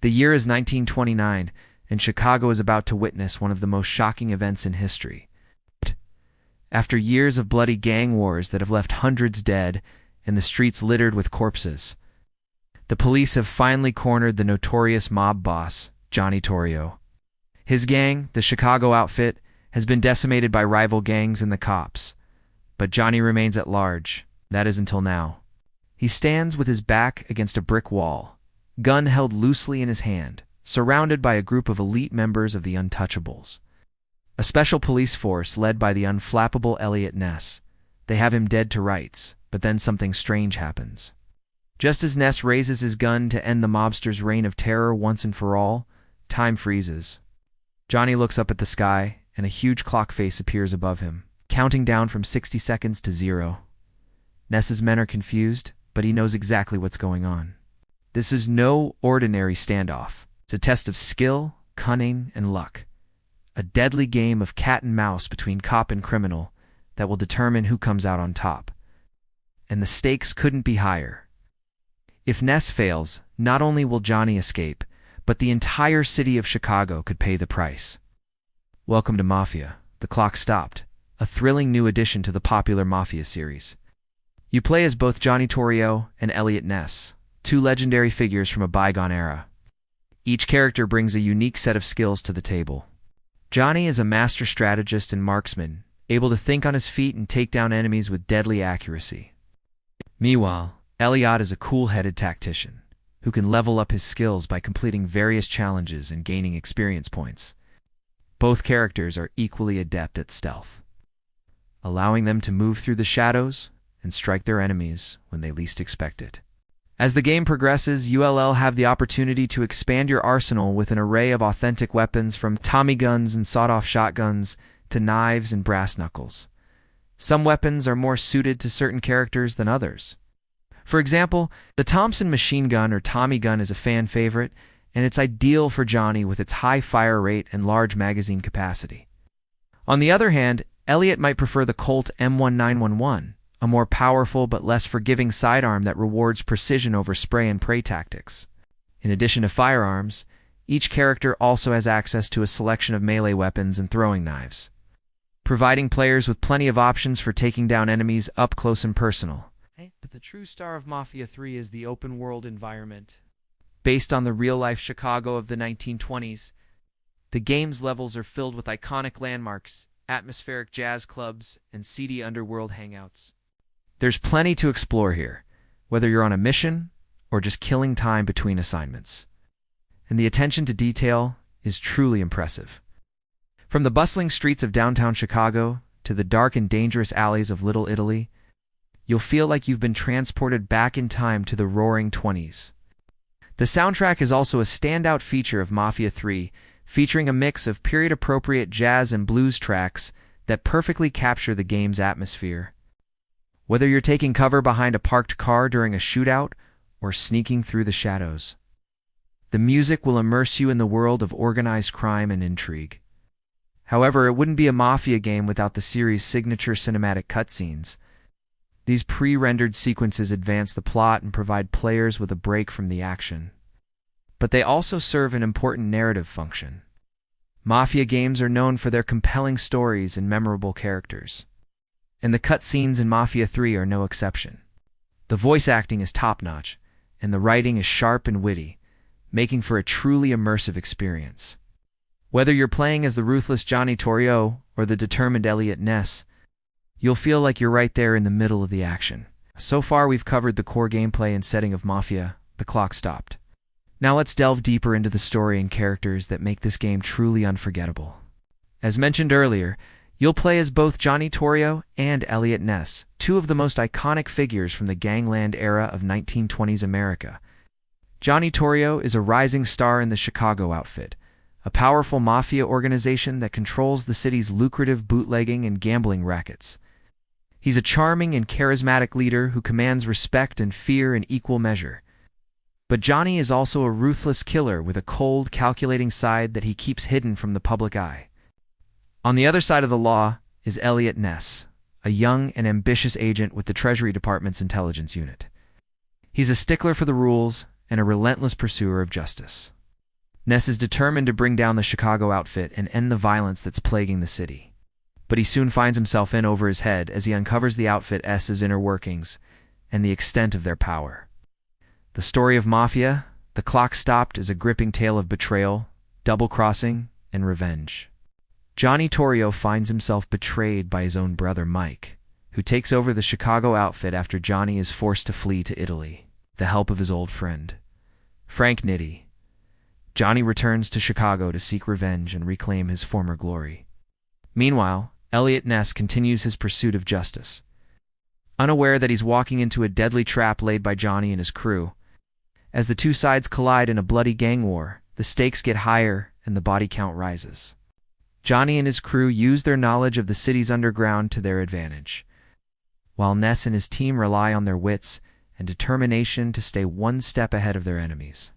The year is 1929, and Chicago is about to witness one of the most shocking events in history. After years of bloody gang wars that have left hundreds dead and the streets littered with corpses, the police have finally cornered the notorious mob boss, Johnny Torrio. His gang, the Chicago Outfit, has been decimated by rival gangs and the cops, but Johnny remains at large. That is until now. He stands with his back against a brick wall, gun held loosely in his hand, surrounded by a group of elite members of the Untouchables. A special police force led by the unflappable Elliot Ness. They have him dead to rights, but then something strange happens. Just as Ness raises his gun to end the mobster's reign of terror once and for all, time freezes. Johnny looks up at the sky, and a huge clock face appears above him, counting down from 60 seconds to 0. Ness's men are confused, but he knows exactly what's going on. This is no ordinary standoff. It's a test of skill, cunning, and luck. A deadly game of cat and mouse between cop and criminal that will determine who comes out on top. And the stakes couldn't be higher. If Ness fails, not only will Johnny escape, but the entire city of Chicago could pay the price. Welcome to Mafia. The Clock Stopped, a thrilling new addition to the popular Mafia series. You play as both Johnny Torrio and Elliot Ness, two legendary figures from a bygone era. Each character brings a unique set of skills to the table. Johnny is a master strategist and marksman, able to think on his feet and take down enemies with deadly accuracy. Meanwhile, Elliot is a cool-headed tactician, who can level up his skills by completing various challenges and gaining experience points. Both characters are equally adept at stealth, allowing them to move through the shadows and strike their enemies when they least expect it. As the game progresses, you'll have the opportunity to expand your arsenal with an array of authentic weapons from Tommy guns and sawed-off shotguns to knives and brass knuckles. Some weapons are more suited to certain characters than others. For example, the Thompson machine gun or Tommy gun is a fan favorite, and it's ideal for Johnny with its high fire rate and large magazine capacity. On the other hand, Elliot might prefer the Colt M1911, a more powerful but less forgiving sidearm that rewards precision over spray and pray tactics. In addition to firearms, each character also has access to a selection of melee weapons and throwing knives, providing players with plenty of options for taking down enemies up close and personal. But the true star of Mafia 3 is the open-world environment. Based on the real-life Chicago of the 1920s, the game's levels are filled with iconic landmarks, atmospheric jazz clubs, and seedy underworld hangouts. There's plenty to explore here, whether you're on a mission or just killing time between assignments. And the attention to detail is truly impressive. From the bustling streets of downtown Chicago to the dark and dangerous alleys of Little Italy, you'll feel like you've been transported back in time to the roaring 20s. The soundtrack is also a standout feature of Mafia 3, featuring a mix of period-appropriate jazz and blues tracks that perfectly capture the game's atmosphere. Whether you're taking cover behind a parked car during a shootout or sneaking through the shadows, the music will immerse you in the world of organized crime and intrigue. However, it wouldn't be a Mafia game without the series' signature cinematic cutscenes. These pre-rendered sequences advance the plot and provide players with a break from the action. But they also serve an important narrative function. Mafia games are known for their compelling stories and memorable characters, and the cutscenes in Mafia 3 are no exception. The voice acting is top-notch, and the writing is sharp and witty, making for a truly immersive experience. Whether you're playing as the ruthless Johnny Torrio or the determined Elliot Ness, you'll feel like you're right there in the middle of the action. So far, we've covered the core gameplay and setting of Mafia. The Clock Stopped. Now let's delve deeper into the story and characters that make this game truly unforgettable. As mentioned earlier, you'll play as both Johnny Torrio and Elliot Ness, two of the most iconic figures from the gangland era of 1920s America. Johnny Torrio is a rising star in the Chicago Outfit, a powerful mafia organization that controls the city's lucrative bootlegging and gambling rackets. He's a charming and charismatic leader who commands respect and fear in equal measure. But Johnny is also a ruthless killer with a cold, calculating side that he keeps hidden from the public eye. On the other side of the law is Elliot Ness, a young and ambitious agent with the Treasury Department's intelligence unit. He's a stickler for the rules and a relentless pursuer of justice. Ness is determined to bring down the Chicago outfit and end the violence that's plaguing the city. But he soon finds himself in over his head as he uncovers the outfit's inner workings and the extent of their power. The story of Mafia, The Clock Stopped, is a gripping tale of betrayal, double-crossing, and revenge. Johnny Torrio finds himself betrayed by his own brother Mike, who takes over the Chicago outfit after Johnny is forced to flee to Italy, with the help of his old friend, Frank Nitti. Johnny returns to Chicago to seek revenge and reclaim his former glory. Meanwhile, Elliot Ness continues his pursuit of justice. Unaware that he's walking into a deadly trap laid by Johnny and his crew, as the two sides collide in a bloody gang war, the stakes get higher and the body count rises. Johnny and his crew use their knowledge of the city's underground to their advantage, while Ness and his team rely on their wits and determination to stay one step ahead of their enemies.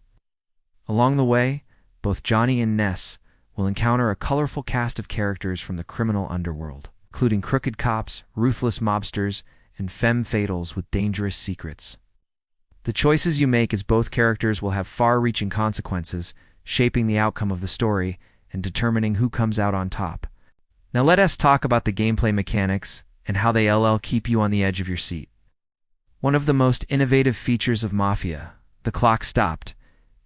Along the way, both Johnny and Ness will encounter a colorful cast of characters from the criminal underworld, including crooked cops, ruthless mobsters, and femme fatales with dangerous secrets. The choices you make as both characters will have far-reaching consequences, shaping the outcome of the story and determining who comes out on top. Now let us talk about the gameplay mechanics and how they keep you on the edge of your seat. One of the most innovative features of Mafia, The Clock Stopped,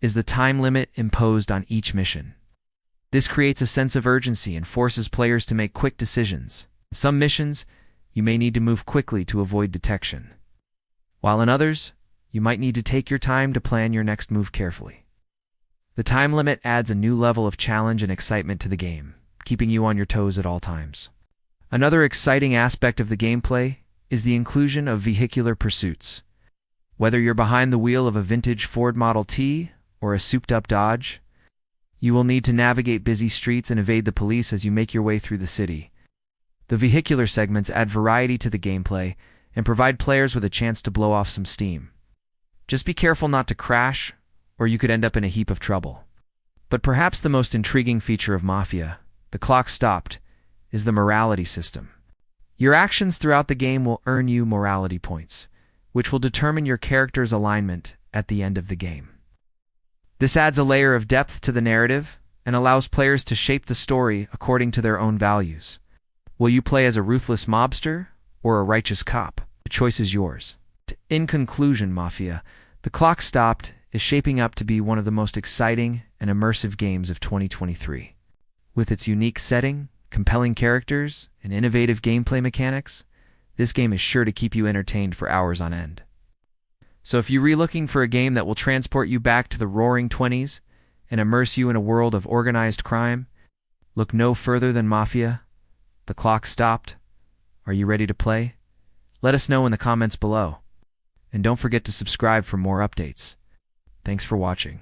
is the time limit imposed on each mission. This creates a sense of urgency and forces players to make quick decisions. In some missions, you may need to move quickly to avoid detection, while in others, you might need to take your time to plan your next move carefully. The time limit adds a new level of challenge and excitement to the game, keeping you on your toes at all times. Another exciting aspect of the gameplay is the inclusion of vehicular pursuits. Whether you're behind the wheel of a vintage Ford Model T or a souped-up Dodge, you will need to navigate busy streets and evade the police as you make your way through the city. The vehicular segments add variety to the gameplay and provide players with a chance to blow off some steam. Just be careful not to crash, or you could end up in a heap of trouble. But perhaps the most intriguing feature of Mafia, The Clock Stopped, is the morality system. Your actions throughout the game will earn you morality points, which will determine your character's alignment at the end of the game. This adds a layer of depth to the narrative and allows players to shape the story according to their own values. Will you play as a ruthless mobster or a righteous cop? The choice is yours. In conclusion, Mafia, The Clock Stopped is shaping up to be one of the most exciting and immersive games of 2023. With its unique setting, compelling characters, and innovative gameplay mechanics, this game is sure to keep you entertained for hours on end. So if you're looking for a game that will transport you back to the roaring 20s and immerse you in a world of organized crime, look no further than Mafia, The Clock Stopped. Are you ready to play? Let us know in the comments below. And don't forget to subscribe for more updates. Thanks for watching.